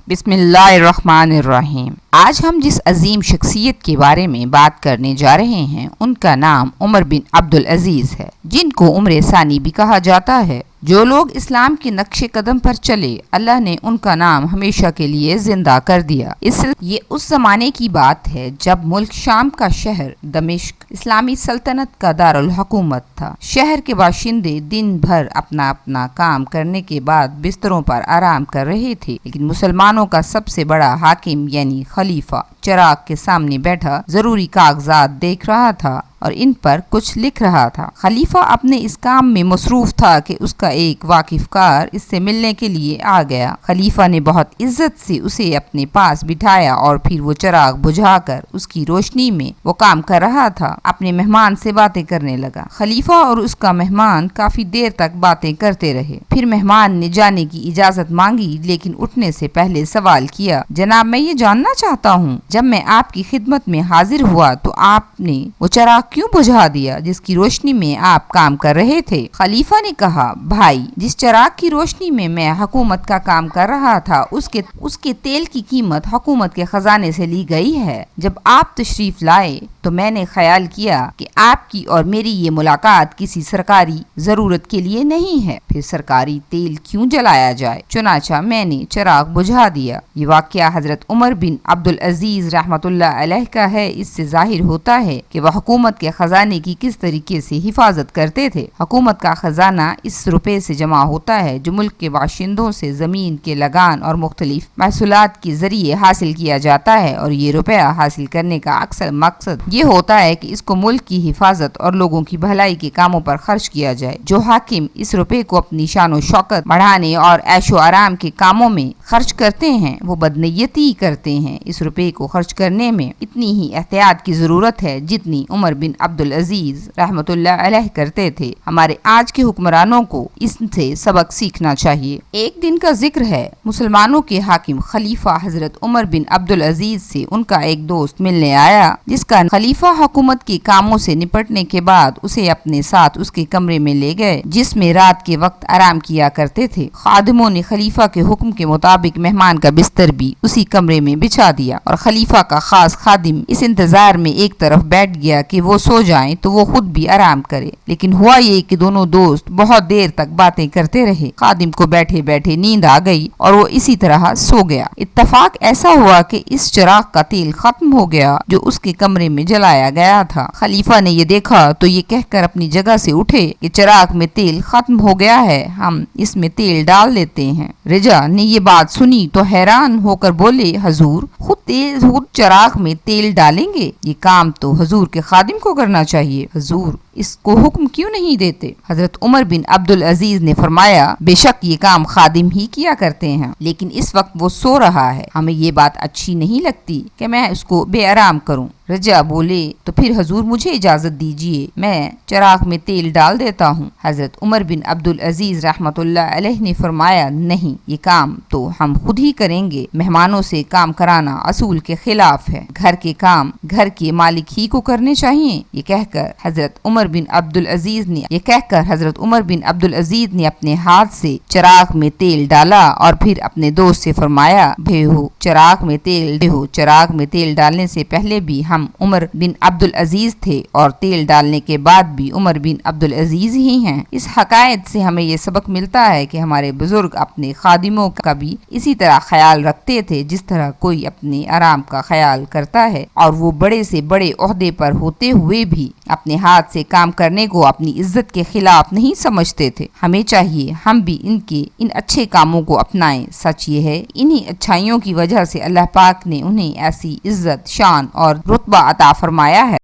بسم اللہ الرحمن الرحیم۔ آج ہم جس عظیم شخصیت کے بارے میں بات کرنے جا رہے ہیں ان کا نام عمر بن عبدالعزیز ہے، جن کو عمر ثانی بھی کہا جاتا ہے۔ جو لوگ اسلام کے نقش قدم پر چلے، اللہ نے ان کا نام ہمیشہ کے لیے زندہ کر دیا۔ یہ اس زمانے کی بات ہے جب ملک شام کا شہر دمشق اسلامی سلطنت کا دارالحکومت تھا۔ شہر کے باشندے دن بھر اپنا کام کرنے کے بعد بستروں پر آرام کر رہے تھے، لیکن مسلمانوں کا سب سے بڑا حاکم یعنی خلیفہ چراغ کے سامنے بیٹھا ضروری کاغذات دیکھ رہا تھا اور ان پر کچھ لکھ رہا تھا۔ خلیفہ اپنے اس کام میں مصروف تھا کہ اس کا ایک واقف کار اس سے ملنے کے لیے آ گیا۔ خلیفہ نے بہت عزت سے اسے اپنے پاس بٹھایا اور پھر وہ چراغ بجھا کر اس کی روشنی میں وہ کام کر رہا تھا اپنے مہمان سے باتیں کرنے لگا۔ خلیفہ اور اس کا مہمان کافی دیر تک باتیں کرتے رہے۔ پھر مہمان نے جانے کی اجازت مانگی، لیکن اٹھنے سے پہلے سوال کیا، جناب میں یہ جاننا چاہتا ہوں جب میں آپ کی خدمت میں حاضر ہوا تو آپ نے وہ چراغ کیوں بجھا دیا جس کی روشنی میں آپ کام کر رہے تھے؟ خلیفہ نے کہا، بھائی جس چراغ کی روشنی میں میں حکومت کا کام کر رہا تھا اس کے تیل کی قیمت حکومت کے خزانے سے لی گئی ہے۔ جب آپ تشریف لائے تو میں نے خیال کیا کہ آپ کی اور میری یہ ملاقات کسی سرکاری ضرورت کے لیے نہیں ہے، پھر سرکاری تیل کیوں جلایا جائے؟ چنانچہ میں نے چراغ بجھا دیا۔ یہ واقعہ حضرت عمر بن عبدالعزیز رحمۃ اللہ علیہ کا ہے۔ اس سے ظاہر ہوتا ہے کہ وہ حکومت کے خزانے کی کس طریقے سے حفاظت کرتے تھے۔ حکومت کا خزانہ اس روپے سے جمع ہوتا ہے جو ملک کے باشندوں سے زمین کے لگان اور مختلف محصولات کے ذریعے حاصل کیا جاتا ہے، اور یہ روپیہ حاصل کرنے کا اکثر مقصد یہ ہوتا ہے کہ اس کو ملک کی حفاظت اور لوگوں کی بھلائی کے کاموں پر خرچ کیا جائے۔ جو حاکم اس روپے کو اپنی شان و شوکت بڑھانے اور عیش و آرام کے کاموں میں خرچ کرتے ہیں وہ بدنیتی کرتے ہیں۔ اس روپے کو خرچ کرنے میں اتنی ہی احتیاط کی ضرورت ہے جتنی عمر بن عبدالعزیز رحمۃ اللہ علیہ کرتے تھے۔ ہمارے آج کے حکمرانوں کو اس سے سبق سیکھنا چاہیے۔ ایک دن کا ذکر ہے، مسلمانوں کے حاکم خلیفہ حضرت عمر بن عبدالعزیز سے ان کا ایک دوست ملنے آیا، جس کا خلیفہ حکومت کے کاموں سے نپٹنے کے بعد اسے اپنے ساتھ اس کے کمرے میں لے گئے جس میں رات کے وقت آرام کیا کرتے تھے۔ خادموں نے خلیفہ کے حکم کے مطابق مہمان کا بستر بھی اسی کمرے میں بچھا دیا، اور خلیفہ کا خاص خادم اس انتظار میں ایک طرف بیٹھ گیا کہ وہ سو جائیں تو وہ خود بھی آرام کرے۔ لیکن ہوا یہ کہ دونوں دوست بہت دیر تک باتیں کرتے رہے۔ خادم کو بیٹھے بیٹھے نیند آ گئی اور وہ اسی طرح سو گیا۔ اتفاق ایسا ہوا کہ اس چراغ کا تیل ختم ہو گیا جو اس کے کمرے میں جلایا گیا تھا۔ خلیفہ نے یہ دیکھا تو یہ کہہ کر اپنی جگہ سے اٹھے کہ چراغ میں تیل ختم ہو گیا ہے، ہم اس میں تیل ڈال دیتے ہیں۔ رجا نے یہ بات سنی تو حیران ہو کر بولے، حضور خود چراغ میں تیل ڈالیں گے؟ یہ کام تو حضور کے خادم کو کرنا چاہیے، حضور اس کو حکم کیوں نہیں دیتے؟ حضرت عمر بن عبدالعزیز نے فرمایا، بے شک یہ کام خادم ہی کیا کرتے ہیں، لیکن اس وقت وہ سو رہا ہے، ہمیں یہ بات اچھی نہیں لگتی کہ میں اس کو بے آرام کروں۔ رجا بولے، تو پھر حضور مجھے اجازت دیجیے، میں چراغ میں تیل ڈال دیتا ہوں۔ حضرت عمر بن عبدالعزیز رحمۃ اللہ علیہ نے فرمایا، نہیں، یہ کام تو ہم خود ہی کریں گے، مہمانوں سے کام کرانا اصول کے خلاف ہے، گھر کے کام گھر کے مالک ہی کو کرنے چاہیے۔ یہ کہہ کر حضرت عمر بن عبدالعزیز نے اپنے ہاتھ سے چراغ میں تیل ڈالا اور پھر اپنے دوست سے فرمایا، چراغ میں تیل ڈالنے سے پہلے بھی ہم عمر بن عبدالعزیز تھے اور تیل ڈالنے کے بعد بھی عمر بن عبدالعزیز ہی ہیں۔ اس حکایت سے ہمیں یہ سبق ملتا ہے کہ ہمارے بزرگ اپنے خادموں کا بھی اسی طرح خیال رکھتے تھے جس طرح کوئی اپنے آرام کا خیال کرتا ہے، اور وہ بڑے سے بڑے عہدے پر ہوتے ہوئے بھی اپنے ہاتھ سے کام کرنے کو اپنی عزت کے خلاف نہیں سمجھتے تھے۔ ہمیں چاہیے ہم بھی ان اچھے کاموں کو اپنائیں۔ سچ یہ ہے، انہی اچھائیوں کی وجہ سے اللہ پاک نے انہیں ایسی عزت، شان اور رتبہ عطا فرمایا ہے۔